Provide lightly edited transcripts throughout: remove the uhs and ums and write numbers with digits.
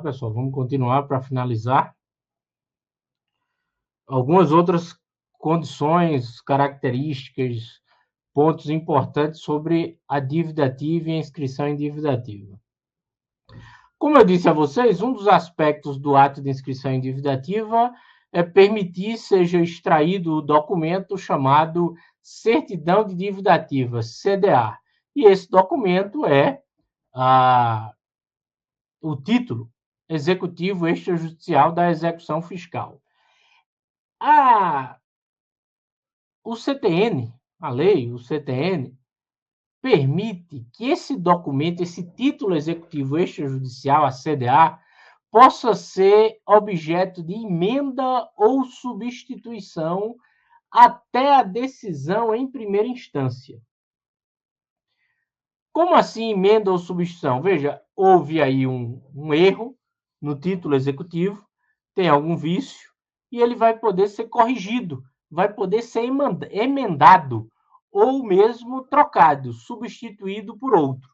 lá, pessoal. Vamos continuar para finalizar. Algumas outras condições, características, pontos importantes sobre a dívida ativa e a inscrição em dívida ativa. Como eu disse a vocês, um dos aspectos do ato de inscrição em dívida ativa é permitir seja extraído o documento chamado Certidão de Dívida Ativa, CDA. E esse documento é o título executivo extrajudicial da execução fiscal. O CTN, a lei, o CTN, permite que esse documento, esse título executivo extrajudicial, a CDA, possa ser objeto de emenda ou substituição até a decisão em primeira instância. Como assim emenda ou substituição? Veja, houve aí um erro no título executivo, tem algum vício, e ele vai poder ser corrigido, vai poder ser emendado, ou mesmo trocado, substituído por outro.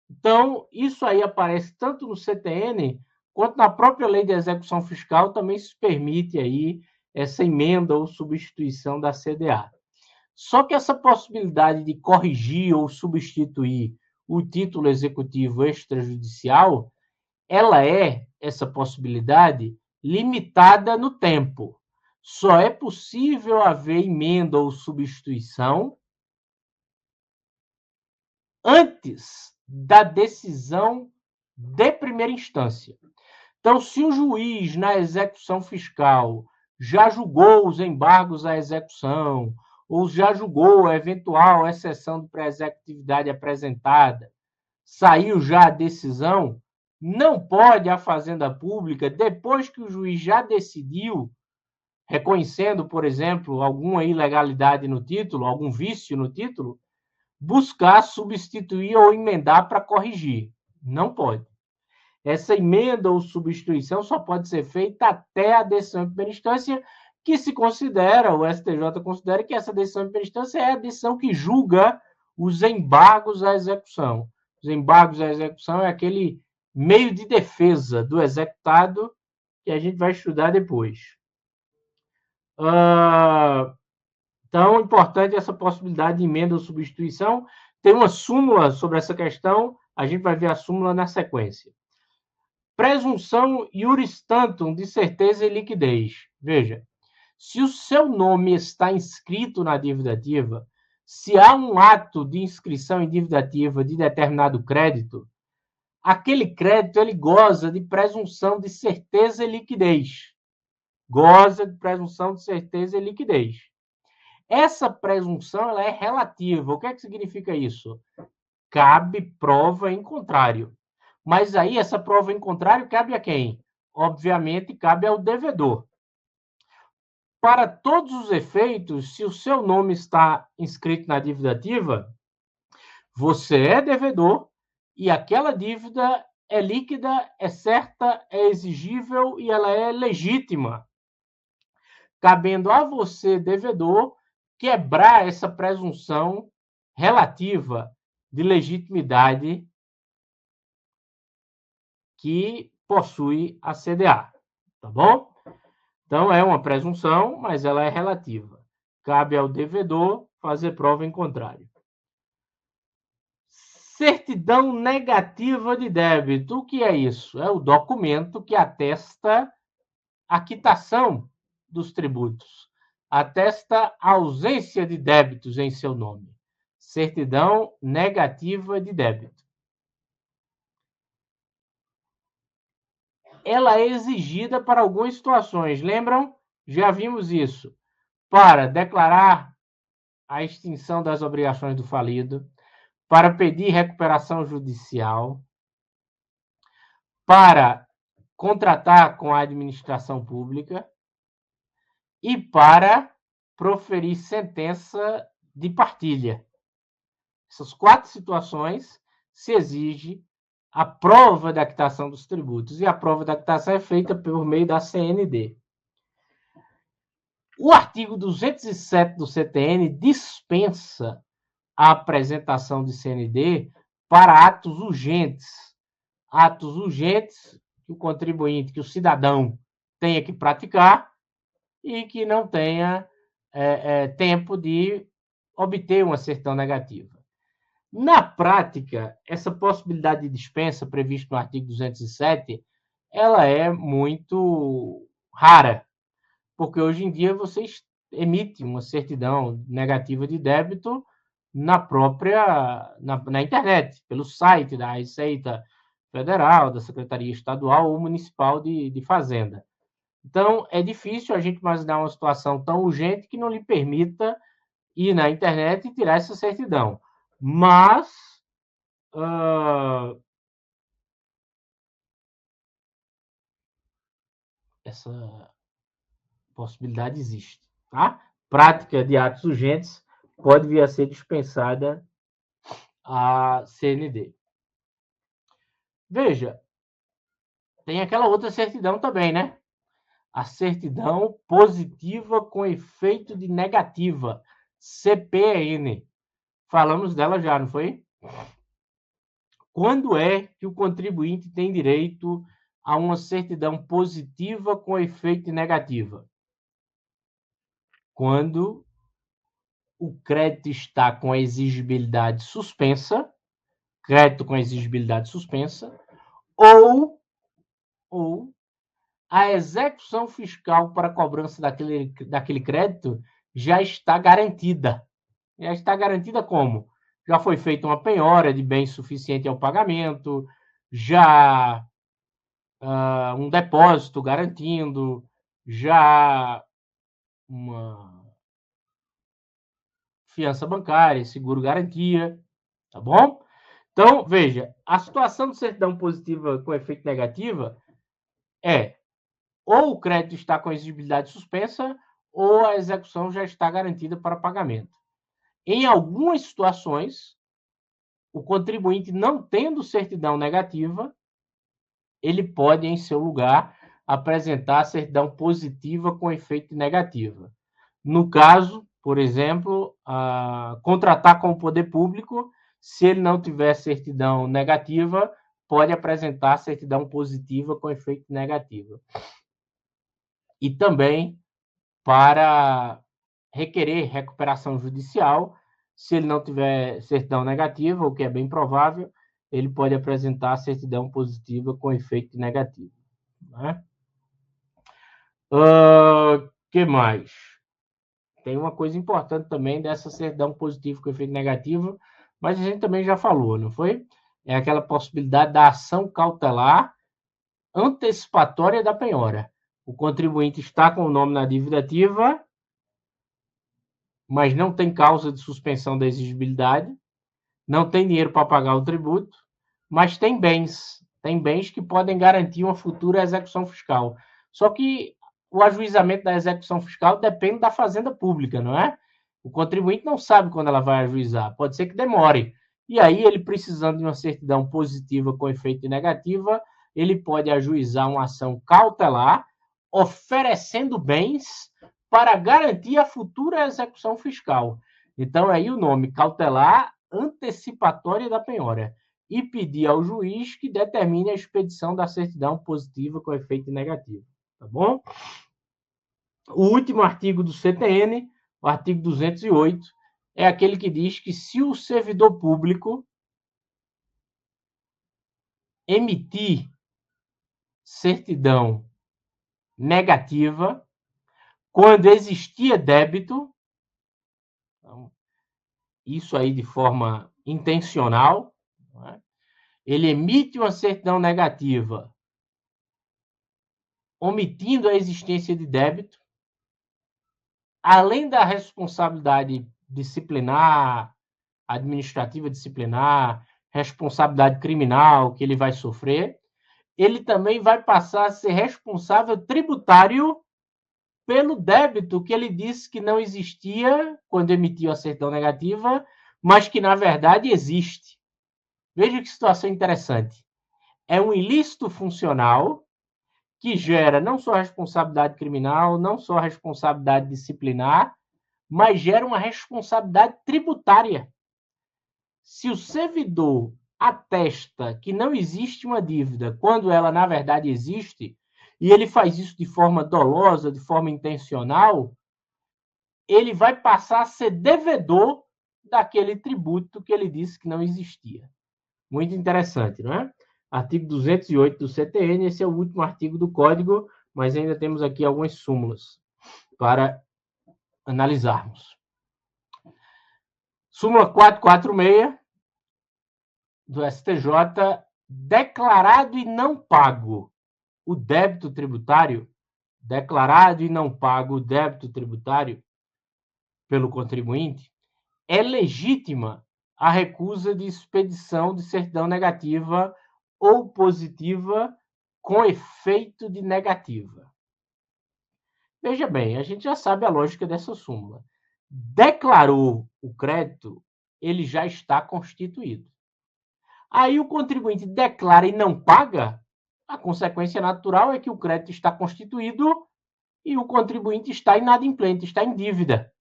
Então, isso aí aparece tanto no CTN, quanto na própria lei de execução fiscal, também se permite aí essa emenda ou substituição da CDA. Só que essa possibilidade de corrigir ou substituir o título executivo extrajudicial, ela essa possibilidade, limitada no tempo. Só é possível haver emenda ou substituição antes da decisão de primeira instância. Então, se o juiz, na execução fiscal, já julgou os embargos à execução, ou já julgou a eventual exceção de pré-executividade apresentada, saiu já a decisão, não pode a Fazenda Pública, depois que o juiz já decidiu, reconhecendo, por exemplo, alguma ilegalidade no título, algum vício no título, buscar substituir ou emendar para corrigir. Não pode. Essa emenda ou substituição só pode ser feita até a decisão em primeira instância, que se considera, o STJ considera que essa decisão em primeira instância é a decisão que julga os embargos à execução. Os embargos à execução é aquele meio de defesa do executado que a gente vai estudar depois. Então, importante essa possibilidade de emenda ou substituição. Tem uma súmula sobre essa questão, a gente vai ver a súmula na sequência. Presunção iuris tantum de certeza e liquidez. Veja, se o seu nome está inscrito na dívida ativa, se há um ato de inscrição em dívida ativa de determinado crédito, aquele crédito ele goza de presunção de certeza e liquidez. Goza de presunção de certeza e liquidez. Essa presunção ela é relativa. O que é que significa isso? Cabe prova em contrário. Mas aí essa prova em contrário cabe a quem? Obviamente, cabe ao devedor. Para todos os efeitos, se o seu nome está inscrito na dívida ativa, você é devedor e aquela dívida é líquida, é certa, é exigível e ela é legítima. Cabendo a você, devedor, quebrar essa presunção relativa de legitimidade que possui a CDA, tá bom? Então, é uma presunção, mas ela é relativa. Cabe ao devedor fazer prova em contrário. Certidão negativa de débito. O que é isso? É o documento que atesta a quitação dos tributos. Atesta a ausência de débitos em seu nome. Certidão negativa de débito. Ela é exigida para algumas situações. Lembram? Já vimos isso. Para declarar a extinção das obrigações do falido, para pedir recuperação judicial, para contratar com a administração pública e para proferir sentença de partilha. Essas 4 situações se exige a prova da quitação dos tributos. E a prova da quitação é feita por meio da CND. O artigo 207 do CTN dispensa a apresentação de CND para atos urgentes. Atos urgentes que o contribuinte, que o cidadão tenha que praticar e que não tenha tempo de obter uma certidão negativa. Na prática, essa possibilidade de dispensa prevista no artigo 207, ela é muito rara, porque hoje em dia vocês emitem uma certidão negativa de débito na internet, pelo site da Receita Federal, da Secretaria Estadual ou Municipal de Fazenda. Então, é difícil a gente imaginar uma situação tão urgente que não lhe permita ir na internet e tirar essa certidão. Mas essa possibilidade existe, tá? Prática de atos urgentes pode vir a ser dispensada a CND. Veja, tem aquela outra certidão também, né? A certidão positiva com efeito de negativa, CPN. Falamos dela já, não foi? Quando é que o contribuinte tem direito a uma certidão positiva com efeito de negativa? Quando o crédito está com a exigibilidade suspensa, ou a execução fiscal para a cobrança daquele crédito já está garantida. Já está garantida como? Já foi feita uma penhora de bem suficiente ao pagamento, já um depósito garantindo, já uma fiança bancária, seguro garantia, tá bom? Então, veja, a situação de certidão positiva com efeito negativa é ou o crédito está com exigibilidade suspensa ou a execução já está garantida para pagamento. Em algumas situações, o contribuinte não tendo certidão negativa, ele pode, em seu lugar, apresentar a certidão positiva com efeito negativa. No caso, por exemplo, contratar com o poder público, se ele não tiver certidão negativa, pode apresentar certidão positiva com efeito negativo. E também para requerer recuperação judicial, se ele não tiver certidão negativa, o que é bem provável, ele pode apresentar certidão positiva com efeito negativo. Né? Que mais? Tem uma coisa importante também dessa certidão positiva com efeito negativo, mas a gente também já falou, não foi? É aquela possibilidade da ação cautelar antecipatória da penhora. O contribuinte está com o nome na dívida ativa, mas não tem causa de suspensão da exigibilidade, não tem dinheiro para pagar o tributo, mas tem bens que podem garantir uma futura execução fiscal. Só que o ajuizamento da execução fiscal depende da Fazenda Pública, não é? O contribuinte não sabe quando ela vai ajuizar, pode ser que demore. E aí, ele precisando de uma certidão positiva com efeito negativa, ele pode ajuizar uma ação cautelar, oferecendo bens para garantir a futura execução fiscal. Então, aí o nome cautelar antecipatória da penhora e pedir ao juiz que determine a expedição da certidão positiva com efeito negativo. Tá bom? O último artigo do CTN, o artigo 208, é aquele que diz que se o servidor público emitir certidão negativa quando existia débito, então, isso aí de forma intencional, né? Ele emite uma certidão negativa omitindo a existência de débito, além da responsabilidade disciplinar, administrativa disciplinar, responsabilidade criminal que ele vai sofrer, ele também vai passar a ser responsável tributário pelo débito que ele disse que não existia quando emitiu a certidão negativa, mas que, na verdade, existe. Veja que situação interessante. É um ilícito funcional que gera não só responsabilidade criminal, não só responsabilidade disciplinar, mas gera uma responsabilidade tributária. Se o servidor atesta que não existe uma dívida quando ela, na verdade, existe, e ele faz isso de forma dolosa, de forma intencional, ele vai passar a ser devedor daquele tributo que ele disse que não existia. Muito interessante, não é? Artigo 208 do CTN, esse é o último artigo do Código, mas ainda temos aqui algumas súmulas para analisarmos. Súmula 446 do STJ, declarado e não pago o débito tributário, declarado e não pago o débito tributário pelo contribuinte, é legítima a recusa de expedição de certidão negativa ou positiva com efeito de negativa. Veja bem, a gente já sabe a lógica dessa súmula. Declarou o crédito, ele já está constituído. Aí o contribuinte declara e não paga, a consequência natural é que o crédito está constituído e o contribuinte está inadimplente, está em dívida.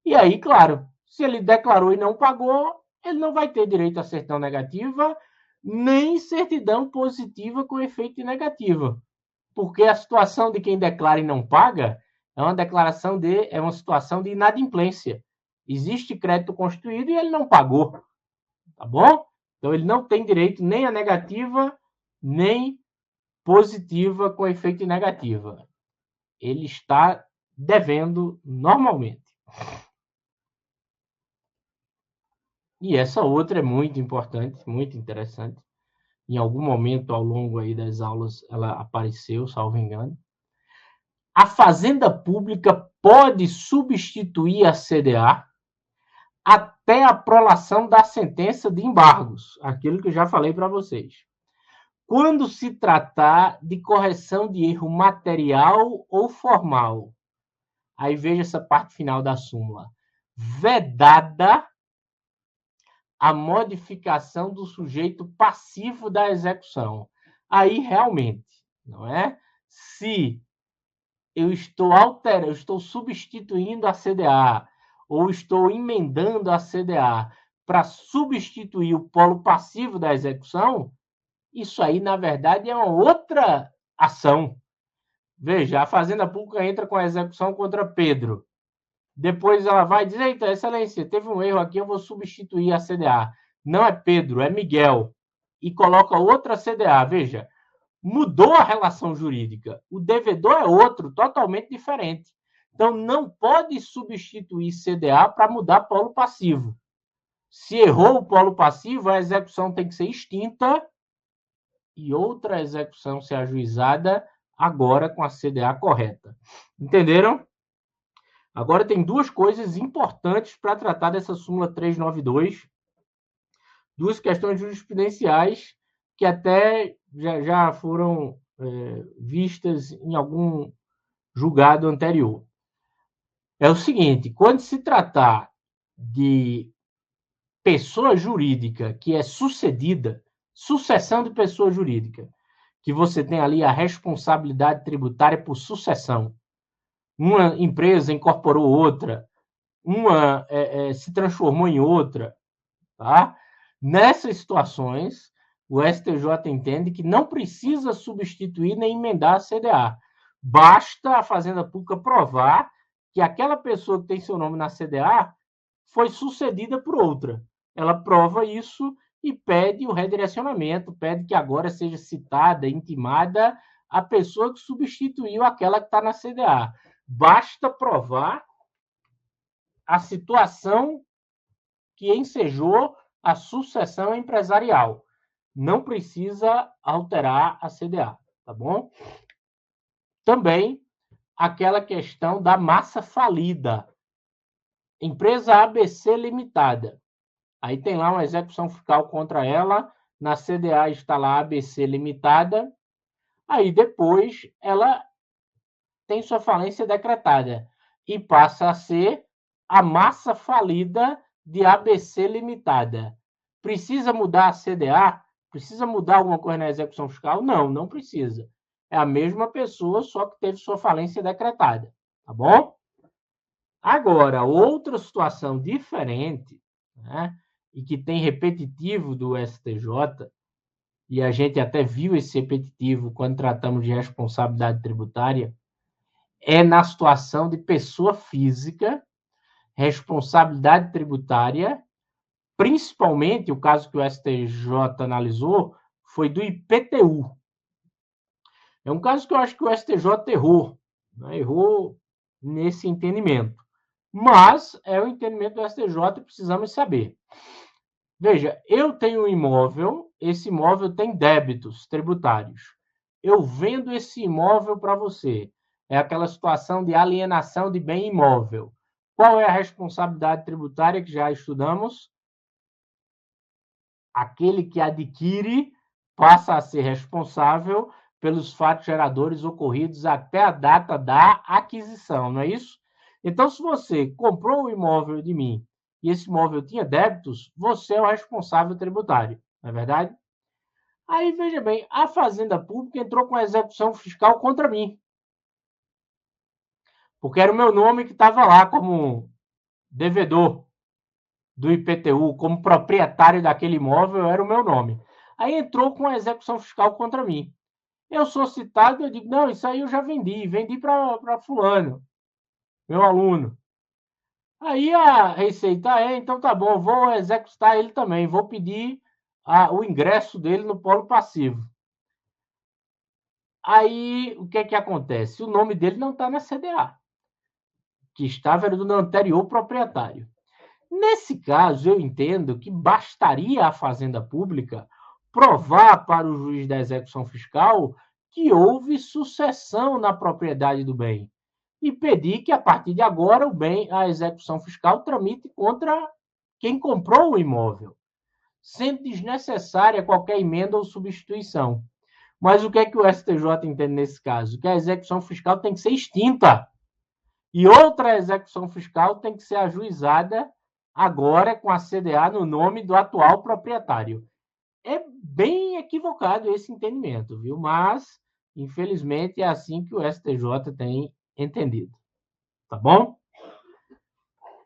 E aí, claro, se ele declarou e não pagou, ele não vai ter direito à certidão negativa, nem certidão positiva com efeito negativo. Porque a situação de quem declara e não paga é uma situação de inadimplência. Existe crédito constituído e ele não pagou. Tá bom? Então ele não tem direito nem a negativa, nem positiva com efeito negativa. Ele está devendo normalmente. E essa outra é muito importante, muito interessante. Em algum momento ao longo aí das aulas ela apareceu, salvo engano. A Fazenda Pública pode substituir a CDA até a prolação da sentença de embargos, aquilo que eu já falei para vocês. Quando se tratar de correção de erro material ou formal, aí veja essa parte final da súmula, vedada a modificação do sujeito passivo da execução. Aí realmente, não é? Se eu estou substituindo a CDA ou estou emendando a CDA para substituir o polo passivo da execução, isso aí, na verdade, é uma outra ação. Veja, a Fazenda Pública entra com a execução contra Pedro. Depois ela vai dizer, eita, excelência, teve um erro aqui, eu vou substituir a CDA. Não é Pedro, é Miguel. E coloca outra CDA. Veja, mudou a relação jurídica. O devedor é outro, totalmente diferente. Então, não pode substituir CDA para mudar polo passivo. Se errou o polo passivo, a execução tem que ser extinta e outra execução ser ajuizada agora com a CDA correta. Entenderam? Agora tem duas coisas importantes para tratar dessa súmula 392, duas questões jurisprudenciais que até já foram vistas em algum julgado anterior. É o seguinte, quando se tratar de pessoa jurídica que é sucedida, sucessão de pessoa jurídica, que você tem ali a responsabilidade tributária por sucessão, uma empresa incorporou outra, uma se transformou em outra, tá? Nessas situações, o STJ entende que não precisa substituir nem emendar a CDA. Basta a Fazenda Pública provar que aquela pessoa que tem seu nome na CDA foi sucedida por outra. Ela prova isso e pede o redirecionamento, pede que agora seja citada, intimada a pessoa que substituiu aquela que está na CDA. Basta provar a situação que ensejou a sucessão empresarial. Não precisa alterar a CDA, tá bom? Também aquela questão da massa falida. Empresa ABC Limitada. Aí tem lá uma execução fiscal contra ela, na CDA está lá ABC Limitada, aí depois ela tem sua falência decretada e passa a ser a massa falida de ABC Limitada. Precisa mudar a CDA? Precisa mudar alguma coisa na execução fiscal? Não, não precisa. É a mesma pessoa, só que teve sua falência decretada. Tá bom? Agora, outra situação diferente, né, e que tem repetitivo do STJ, e a gente até viu esse repetitivo quando tratamos de responsabilidade tributária, é na situação de pessoa física, responsabilidade tributária, principalmente o caso que o STJ analisou foi do IPTU. É um caso que eu acho que o STJ errou, né? Errou nesse entendimento. Mas é o entendimento do STJ e precisamos saber. Veja, eu tenho um imóvel, esse imóvel tem débitos tributários. Eu vendo esse imóvel para você. É aquela situação de alienação de bem imóvel. Qual é a responsabilidade tributária que já estudamos? Aquele que adquire passa a ser responsável pelos fatos geradores ocorridos até a data da aquisição, não é isso? Então, se você comprou o imóvel de mim e esse imóvel tinha débitos, você é o responsável tributário, não é verdade? Aí, veja bem, a Fazenda Pública entrou com a execução fiscal contra mim, porque era o meu nome que estava lá como devedor do IPTU, como proprietário daquele imóvel, era o meu nome. Aí entrou com a execução fiscal contra mim. Eu sou citado, eu digo, não, isso aí eu já vendi para fulano, meu aluno. Aí a Receita, então tá bom, vou executar ele também, vou pedir o ingresso dele no polo passivo. Aí, o que é que acontece? O nome dele não está na CDA, que estava era do anterior proprietário. Nesse caso, eu entendo que bastaria a Fazenda Pública provar para o juiz da execução fiscal que houve sucessão na propriedade do bem e pedir que, a partir de agora, o bem, a execução fiscal tramite contra quem comprou o imóvel, sendo desnecessária qualquer emenda ou substituição. Mas o que é que o STJ entende nesse caso? Que a execução fiscal tem que ser extinta e outra execução fiscal tem que ser ajuizada agora com a CDA no nome do atual proprietário. É bem equivocado esse entendimento, viu? Mas, infelizmente, é assim que o STJ tem entendido. Tá bom?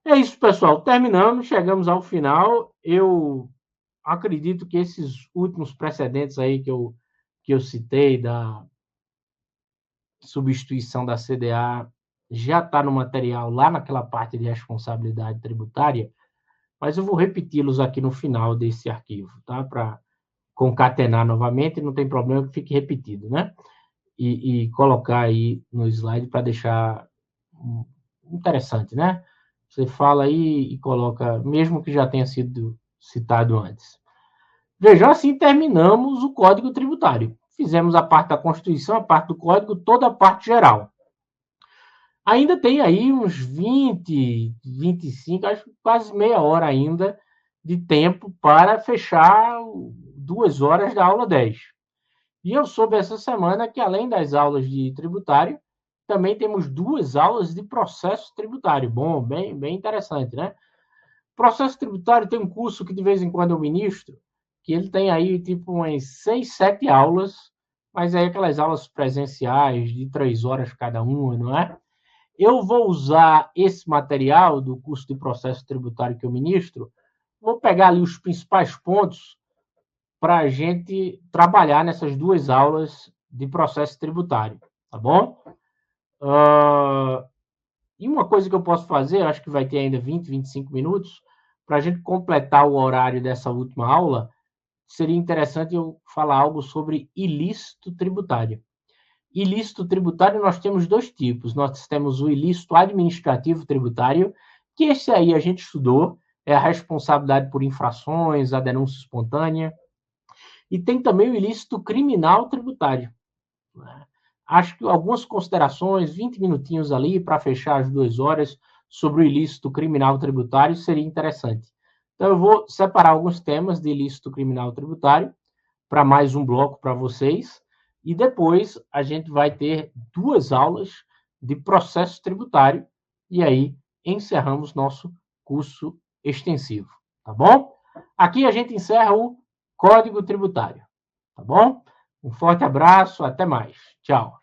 É isso, pessoal. Terminamos, chegamos ao final. Eu acredito que esses últimos precedentes aí que eu citei da substituição da CDA já está no material lá naquela parte de responsabilidade tributária, mas eu vou repeti-los aqui no final desse arquivo, tá? Para concatenar novamente, não tem problema que fique repetido, né? E colocar aí no slide para deixar interessante, né? Você fala aí e coloca, mesmo que já tenha sido citado antes. Vejam, assim terminamos o Código Tributário. Fizemos a parte da Constituição, a parte do Código, toda a parte geral. Ainda tem aí uns 20, 25, acho que quase meia hora ainda de tempo para fechar 2 horas da aula 10. E eu soube essa semana que, além das aulas de tributário, também temos 2 aulas de processo tributário. Bom, bem interessante, né? Processo tributário tem um curso que de vez em quando eu ministro, que ele tem aí tipo umas 6, 7 aulas, mas aí aquelas aulas presenciais de 3 horas cada uma, não é? Eu vou usar esse material do curso de processo tributário que eu ministro, vou pegar ali os principais pontos para a gente trabalhar nessas 2 aulas de processo tributário, tá bom? E uma coisa que eu posso fazer, acho que vai ter ainda 20, 25 minutos, para a gente completar o horário dessa última aula, seria interessante eu falar algo sobre ilícito tributário. Ilícito tributário nós temos 2 tipos. Nós temos o ilícito administrativo tributário, que esse aí a gente estudou, é a responsabilidade por infrações, a denúncia espontânea. E tem também o ilícito criminal tributário. Acho que algumas considerações, 20 minutinhos ali para fechar as 2 horas sobre o ilícito criminal tributário seria interessante. Então eu vou separar alguns temas de ilícito criminal tributário para mais um bloco para vocês e depois a gente vai ter 2 aulas de processo tributário e aí encerramos nosso curso extensivo, tá bom? Aqui a gente encerra o Código Tributário, tá bom? Um forte abraço, até mais. Tchau.